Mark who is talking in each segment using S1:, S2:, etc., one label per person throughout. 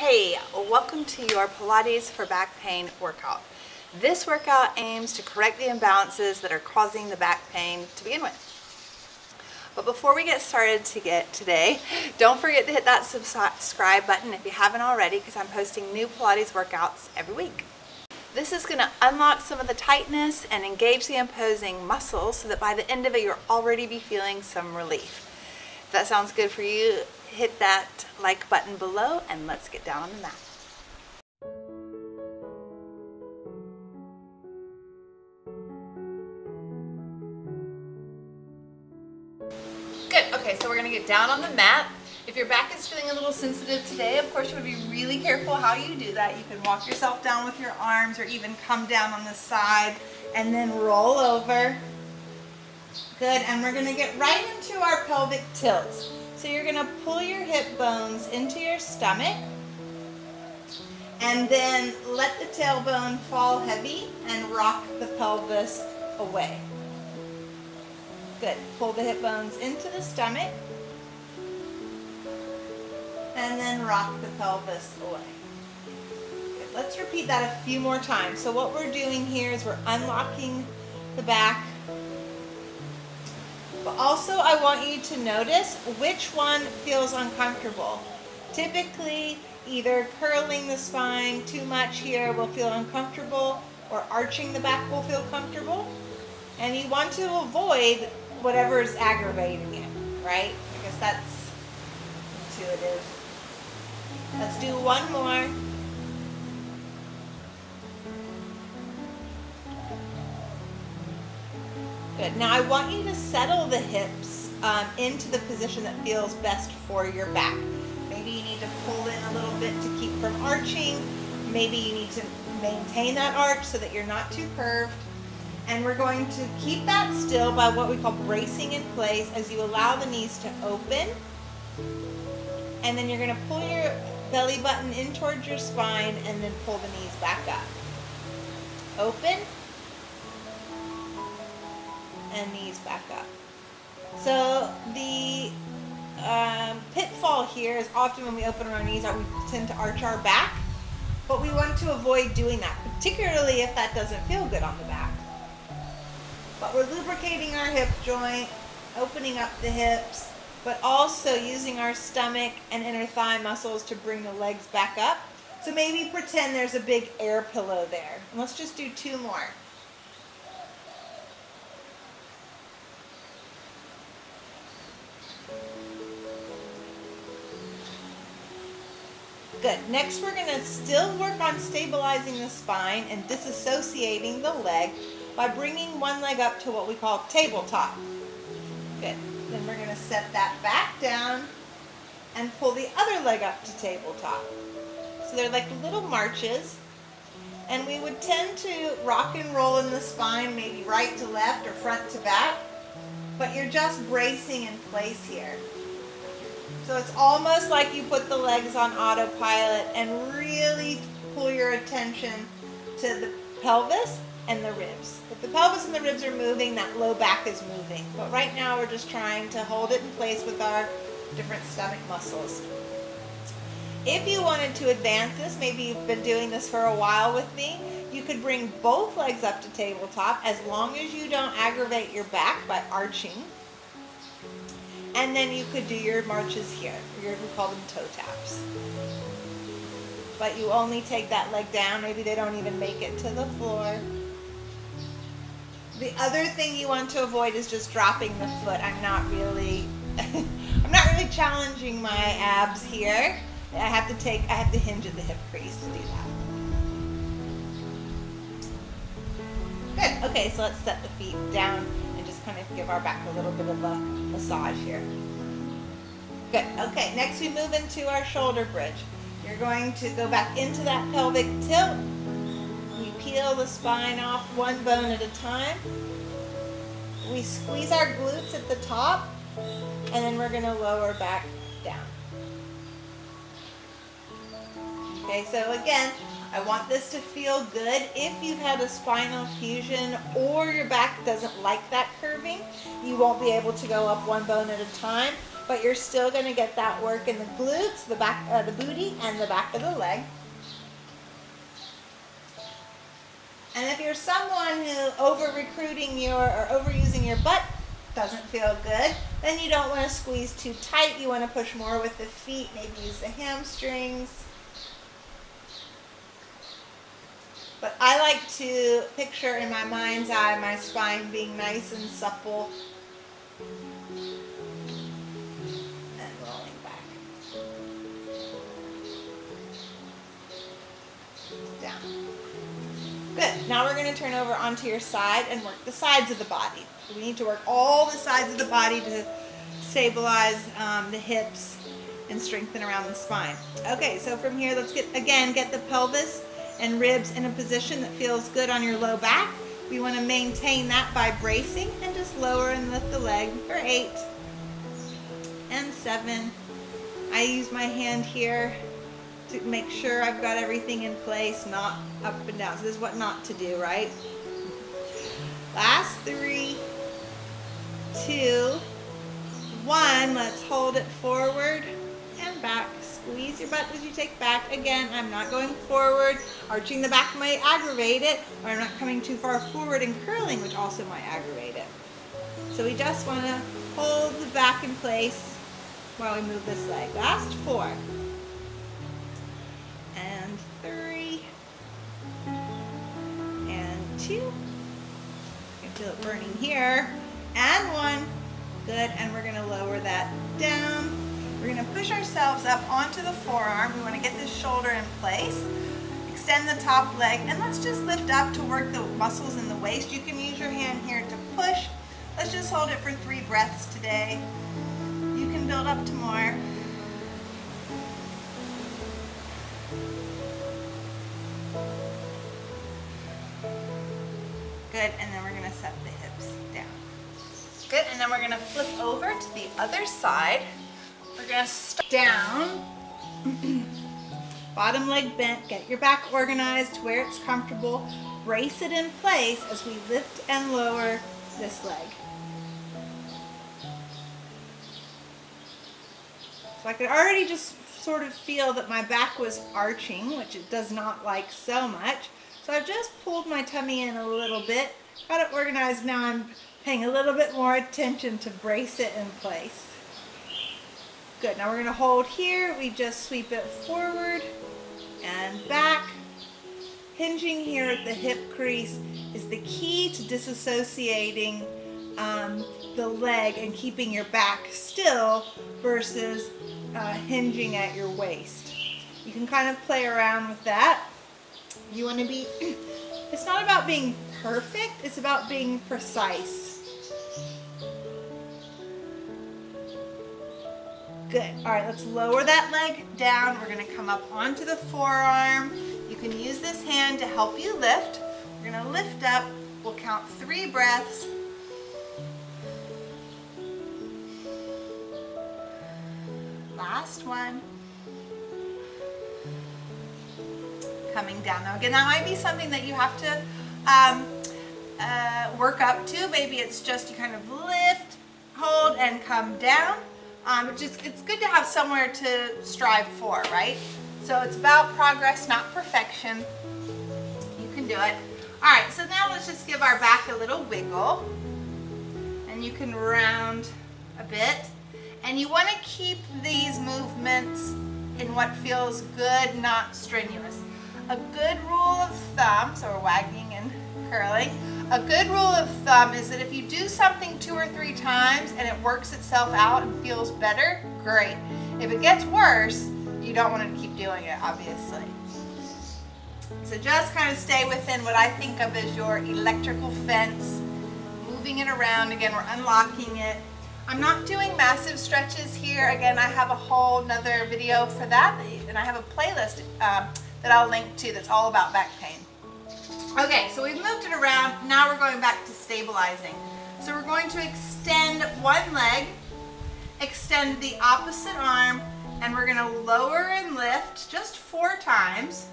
S1: Hey, welcome to your Pilates for back pain workout. This workout aims to correct the imbalances that are causing the back pain to begin with. But before we get started today, don't forget to hit that subscribe button if you haven't already, because I'm posting new Pilates workouts every week. This is going to unlock some of the tightness and engage the opposing muscles so that by the end of it you'll already be feeling some relief. If that sounds good for you, hit that like button below and let's get down on the mat. Good, okay, so we're gonna get down on the mat. If your back is feeling a little sensitive today, of course you would be really careful how you do that. You can walk yourself down with your arms or even come down on the side and then roll over. Good, and we're gonna get right into our pelvic tilts. So you're gonna pull your hip bones into your stomach and then let the tailbone fall heavy and rock the pelvis away. Good, pull the hip bones into the stomach and then rock the pelvis away. Good. Let's repeat that a few more times. So what we're doing here is we're unlocking the back. But also I want you to notice which one feels uncomfortable. Typically, either curling the spine too much here will feel uncomfortable, or arching the back will feel comfortable. And you want to avoid whatever is aggravating it, right? Because that's intuitive. Let's do one more. Good. Now I want you to settle the hips into the position that feels best for your back. Maybe you need to pull in a little bit to keep from arching. Maybe you need to maintain that arch so that you're not too curved. And we're going to keep that still by what we call bracing in place as you allow the knees to open. And then you're going to pull your belly button in towards your spine and then pull the knees back up. Open. And knees back up. So the pitfall here is often when we open our knees we tend to arch our back, but we want to avoid doing that, particularly if that doesn't feel good on the back. But we're lubricating our hip joint, opening up the hips, but also using our stomach and inner thigh muscles to bring the legs back up. So maybe pretend there's a big air pillow there. And let's just do two more. Good. Next, we're going to still work on stabilizing the spine and disassociating the leg by bringing one leg up to what we call tabletop. Good. Then we're going to set that back down and pull the other leg up to tabletop. So they're like little marches. And we would tend to rock and roll in the spine, maybe right to left or front to back. But you're just bracing in place here. So it's almost like you put the legs on autopilot and really pull your attention to the pelvis and the ribs. If the pelvis and the ribs are moving, that low back is moving. But right now we're just trying to hold it in place with our different stomach muscles. If you wanted to advance this, maybe you've been doing this for a while with me, you could bring both legs up to tabletop as long as you don't aggravate your back by arching. And then you could do your marches here. We call them toe taps. But you only take that leg down. Maybe they don't even make it to the floor. The other thing you want to avoid is just dropping the foot. I'm not really challenging my abs here. I have to hinge at the hip crease to do that. Good. Okay, so let's set the feet down and just kind of give our back a little bit of a massage here. Good. Okay, next we move into our shoulder bridge. You're going to go back into that pelvic tilt. We peel the spine off one bone at a time. We squeeze our glutes at the top, and then we're going to lower back down. Okay, so again, I want this to feel good. If you've had a spinal fusion or your back doesn't like that curving, you won't be able to go up one bone at a time. but you're still going to get that work in the glutes, the back, the booty, and the back of the leg. And if you're someone who over-recruiting or overusing your butt doesn't feel good, then you don't want to squeeze too tight. You want to push more with the feet, maybe use the hamstrings. But I like to picture in my mind's eye my spine being nice and supple. And rolling back. Down. Good. Now we're going to turn over onto your side and work the sides of the body. We need to work all the sides of the body to stabilize the hips and strengthen around the spine. Okay, so from here, let's get the pelvis and ribs in a position that feels good on your low back. We want to maintain that by bracing and just lower and lift the leg for 8 and 7. I use my hand here to make sure I've got everything in place, not up and down. So this is what not to do, right? Last 3, 2, 1. Let's hold it forward and back. Squeeze your butt as you take back. Again, I'm not going forward. Arching the back might aggravate it, or I'm not coming too far forward and curling, which also might aggravate it. So we just want to hold the back in place while we move this leg. Last 4. And 3. And 2. You can feel it burning here. And 1. Good, and we're going to lower that down. We're going to push ourselves up onto the forearm. We want to get this shoulder in place. Extend the top leg, and let's just lift up to work the muscles in the waist. You can use your hand here to push. Let's just hold it for 3 breaths today. You can build up to more. Good, and then we're going to set the hips down. Good, and then we're going to flip over to the other side. We're going to start down, bottom leg bent, get your back organized to where it's comfortable, brace it in place as we lift and lower this leg. So I could already just sort of feel that my back was arching, which it does not like so much. So I've just pulled my tummy in a little bit, got it organized. Now I'm paying a little bit more attention to brace it in place. Good, now we're going to hold here. We just sweep it forward and back. Hinging here at the hip crease is the key to disassociating the leg and keeping your back still versus hinging at your waist. You can kind of play around with that. You want to be, it's not about being perfect, it's about being precise. Good. All right, let's lower that leg down. We're going to come up onto the forearm. You can use this hand to help you lift. We're going to lift up. We'll count 3 breaths. Last one. Coming down. Now again, that might be something that you have to work up to. Maybe it's just you kind of lift, hold, and come down. It's good to have somewhere to strive for, right? So it's about progress, not perfection. You can do it. All right, so now let's just give our back a little wiggle. And you can round a bit. And you want to keep these movements in what feels good, not strenuous. A good rule of thumb, so we're wagging and curling. A good rule of thumb is that if you do something 2 or 3 times and it works itself out and feels better, great. If it gets worse, you don't want to keep doing it, obviously. So just kind of stay within what I think of as your electrical fence, moving it around. Again, we're unlocking it. I'm not doing massive stretches here. Again, I have a whole nother video for that, and I have a playlist that I'll link to that's all about back pain. Okay, so we've moved it around. Now we're going back to stabilizing. So we're going to extend one leg, extend the opposite arm, and we're going to lower and lift just 4 times.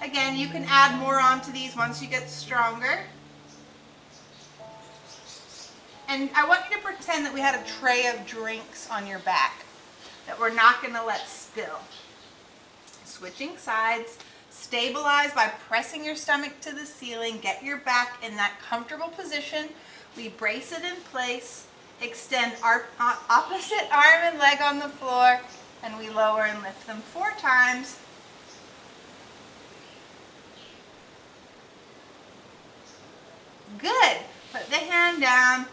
S1: Again, you can add more onto these once you get stronger. And I want you to pretend that we had a tray of drinks on your back that we're not going to let spill. Switching sides, stabilize by pressing your stomach to the ceiling, get your back in that comfortable position. We brace it in place, extend our opposite arm and leg on the floor, and we lower and lift them 4 times. Good. Put the hand down,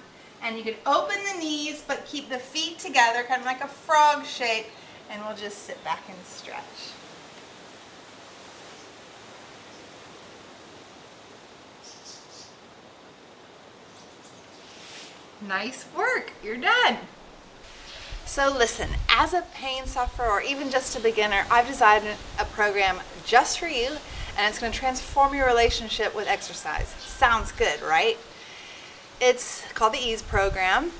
S1: and you can open the knees, but keep the feet together, kind of like a frog shape, and we'll just sit back and stretch. Nice work. You're done. So listen, as a pain sufferer or even just a beginner, I've designed a program just for you, and it's going to transform your relationship with exercise. Sounds good, right? It's called the EASE program,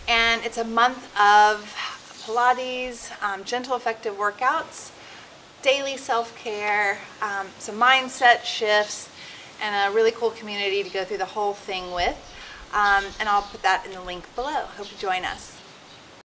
S1: and it's a month of Pilates, gentle, effective workouts, daily self-care, some mindset shifts, and a really cool community to go through the whole thing with. And I'll put that in the link below. Hope you join us.